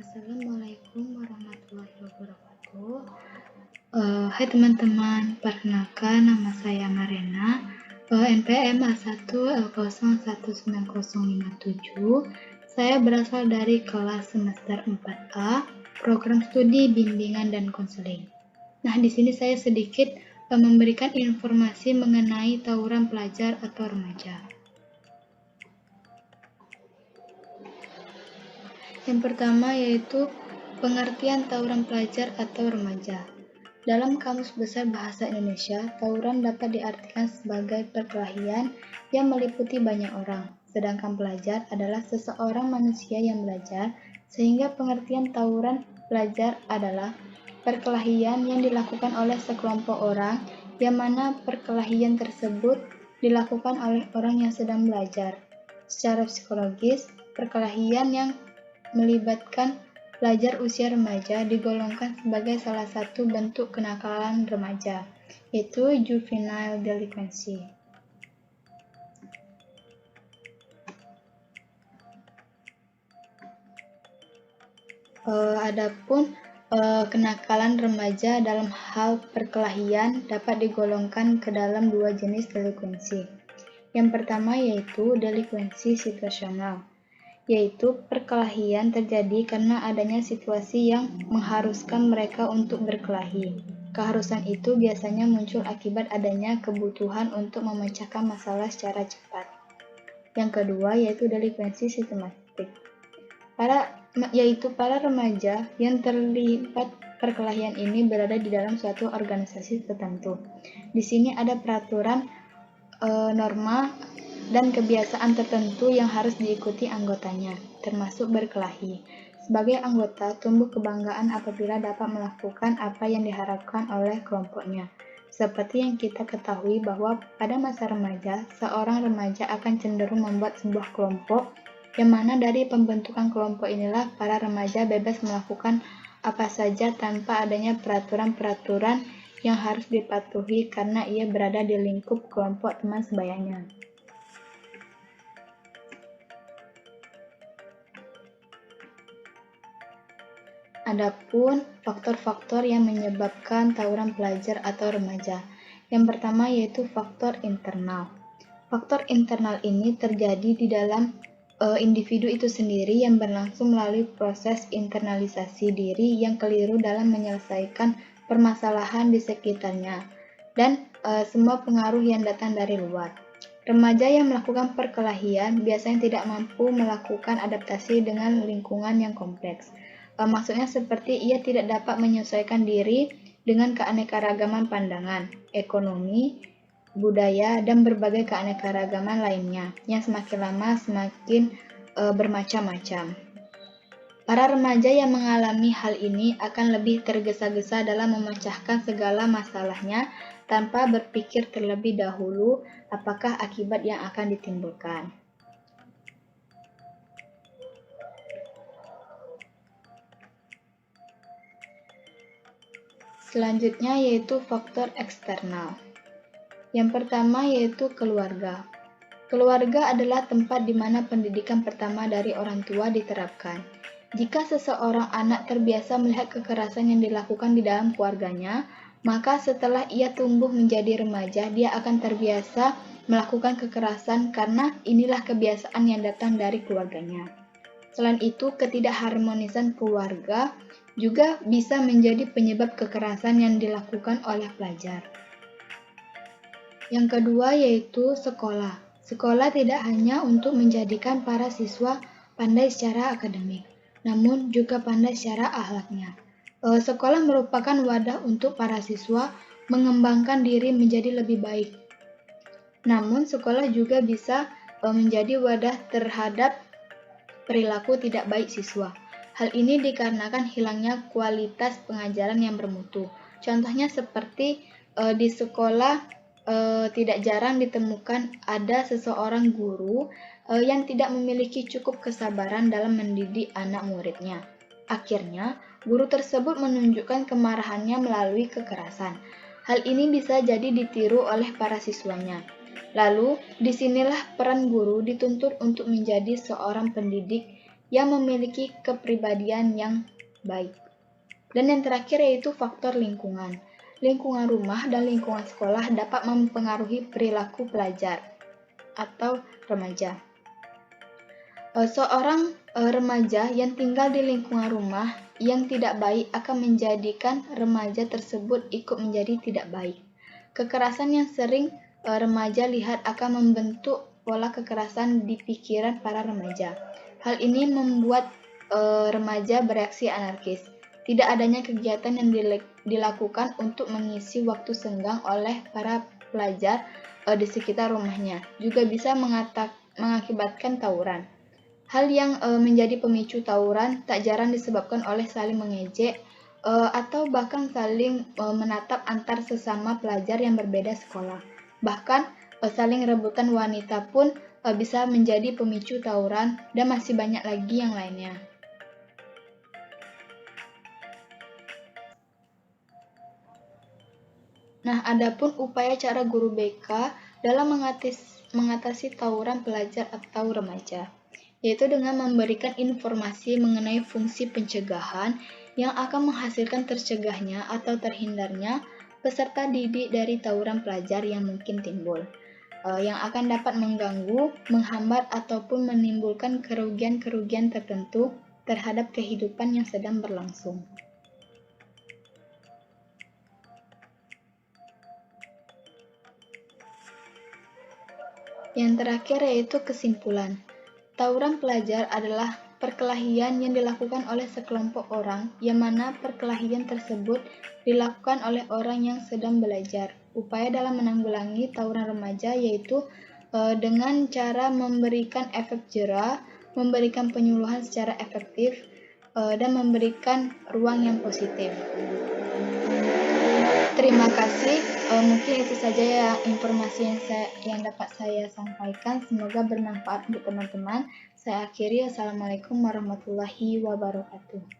Assalamualaikum warahmatullahi wabarakatuh. Hai teman-teman, perkenalkan nama saya Marena, NPM A1L019057. Saya berasal dari kelas semester 4A, program studi bimbingan dan konseling. Nah, di sini saya sedikit memberikan informasi mengenai tawuran pelajar atau remaja. Yang pertama yaitu pengertian tawuran pelajar atau remaja. Dalam Kamus Besar Bahasa Indonesia, tawuran dapat diartikan sebagai perkelahian yang meliputi banyak orang, sedangkan pelajar adalah seseorang manusia yang belajar, sehingga pengertian tawuran pelajar adalah perkelahian yang dilakukan oleh sekelompok orang, yang mana perkelahian tersebut dilakukan oleh orang yang sedang belajar. Secara psikologis, perkelahian yang melibatkan pelajar usia remaja digolongkan sebagai salah satu bentuk kenakalan remaja, yaitu juvenile delinquency. Adapun kenakalan remaja dalam hal perkelahian dapat digolongkan ke dalam dua jenis delinkuensi. Yang pertama yaitu delinkuensi situasional, yaitu perkelahian terjadi karena adanya situasi yang mengharuskan mereka untuk berkelahi. Keharusan itu biasanya muncul akibat adanya kebutuhan untuk memecahkan masalah secara cepat. Yang kedua yaitu delinkuensi sistematik, yaitu para remaja yang terlibat perkelahian ini berada di dalam suatu organisasi tertentu. Di sini ada peraturan, norma, dan kebiasaan tertentu yang harus diikuti anggotanya, termasuk berkelahi. Sebagai anggota, tumbuh kebanggaan apabila dapat melakukan apa yang diharapkan oleh kelompoknya. Seperti yang kita ketahui bahwa pada masa remaja, seorang remaja akan cenderung membuat sebuah kelompok, yang mana dari pembentukan kelompok inilah para remaja bebas melakukan apa saja tanpa adanya peraturan-peraturan yang harus dipatuhi karena ia berada di lingkup kelompok teman sebayanya. Adapun faktor-faktor yang menyebabkan tawuran pelajar atau remaja. Yang pertama yaitu faktor internal. Faktor internal ini terjadi di dalam individu itu sendiri yang berlangsung melalui proses internalisasi diri yang keliru dalam menyelesaikan permasalahan di sekitarnya dan semua pengaruh yang datang dari luar. Remaja yang melakukan perkelahian biasanya tidak mampu melakukan adaptasi dengan lingkungan yang kompleks. Maksudnya seperti ia tidak dapat menyesuaikan diri dengan keanekaragaman pandangan, ekonomi, budaya, dan berbagai keanekaragaman lainnya yang semakin lama semakin bermacam-macam. Para remaja yang mengalami hal ini akan lebih tergesa-gesa dalam memecahkan segala masalahnya tanpa berpikir terlebih dahulu apakah akibat yang akan ditimbulkan. Selanjutnya yaitu faktor eksternal. Yang pertama yaitu keluarga. Keluarga adalah tempat di mana pendidikan pertama dari orang tua diterapkan. Jika seseorang anak terbiasa melihat kekerasan yang dilakukan di dalam keluarganya, maka setelah ia tumbuh menjadi remaja, dia akan terbiasa melakukan kekerasan karena inilah kebiasaan yang datang dari keluarganya. Selain itu, ketidakharmonisan keluarga juga bisa menjadi penyebab kekerasan yang dilakukan oleh pelajar. Yang kedua yaitu sekolah. Sekolah tidak hanya untuk menjadikan para siswa pandai secara akademik, namun juga pandai secara akhlaknya. Sekolah merupakan wadah untuk para siswa mengembangkan diri menjadi lebih baik. Namun sekolah juga bisa menjadi wadah terhadap perilaku tidak baik siswa. Hal ini dikarenakan hilangnya kualitas pengajaran yang bermutu. Contohnya seperti di sekolah tidak jarang ditemukan ada seseorang guru yang tidak memiliki cukup kesabaran dalam mendidik anak muridnya. Akhirnya, guru tersebut menunjukkan kemarahannya melalui kekerasan. Hal ini bisa jadi ditiru oleh para siswanya. Lalu, disinilah peran guru dituntut untuk menjadi seorang pendidik yang memiliki kepribadian yang baik. Dan yang terakhir yaitu faktor lingkungan. Lingkungan rumah dan lingkungan sekolah dapat mempengaruhi perilaku pelajar atau remaja. Seorang remaja yang tinggal di lingkungan rumah yang tidak baik akan menjadikan remaja tersebut ikut menjadi tidak baik. Kekerasan yang sering remaja lihat akan membentuk pola kekerasan di pikiran para remaja. Hal ini membuat remaja bereaksi anarkis. Tidak adanya kegiatan yang dilakukan untuk mengisi waktu senggang oleh para pelajar di sekitar rumahnya juga bisa mengakibatkan tawuran. Hal yang menjadi pemicu tawuran tak jarang disebabkan oleh saling mengejek atau bahkan saling menatap antar sesama pelajar yang berbeda sekolah. Bahkan saling rebutan wanita pun bisa menjadi pemicu tawuran dan masih banyak lagi yang lainnya. Nah, adapun upaya cara guru BK dalam mengatasi tawuran pelajar atau remaja, yaitu dengan memberikan informasi mengenai fungsi pencegahan yang akan menghasilkan tercegahnya atau terhindarnya peserta didik dari tawuran pelajar yang mungkin timbul, yang akan dapat mengganggu, menghambat, ataupun menimbulkan kerugian-kerugian tertentu terhadap kehidupan yang sedang berlangsung. Yang terakhir yaitu kesimpulan. Tawuran pelajar adalah perkelahian yang dilakukan oleh sekelompok orang, yang mana perkelahian tersebut dilakukan oleh orang yang sedang belajar. Upaya dalam menanggulangi tawuran remaja yaitu dengan cara memberikan efek jera, memberikan penyuluhan secara efektif, dan memberikan ruang yang positif. Terima kasih. Mungkin itu saja ya informasi yang dapat saya sampaikan. Semoga bermanfaat untuk teman-teman. Saya akhiri. Assalamualaikum warahmatullahi wabarakatuh.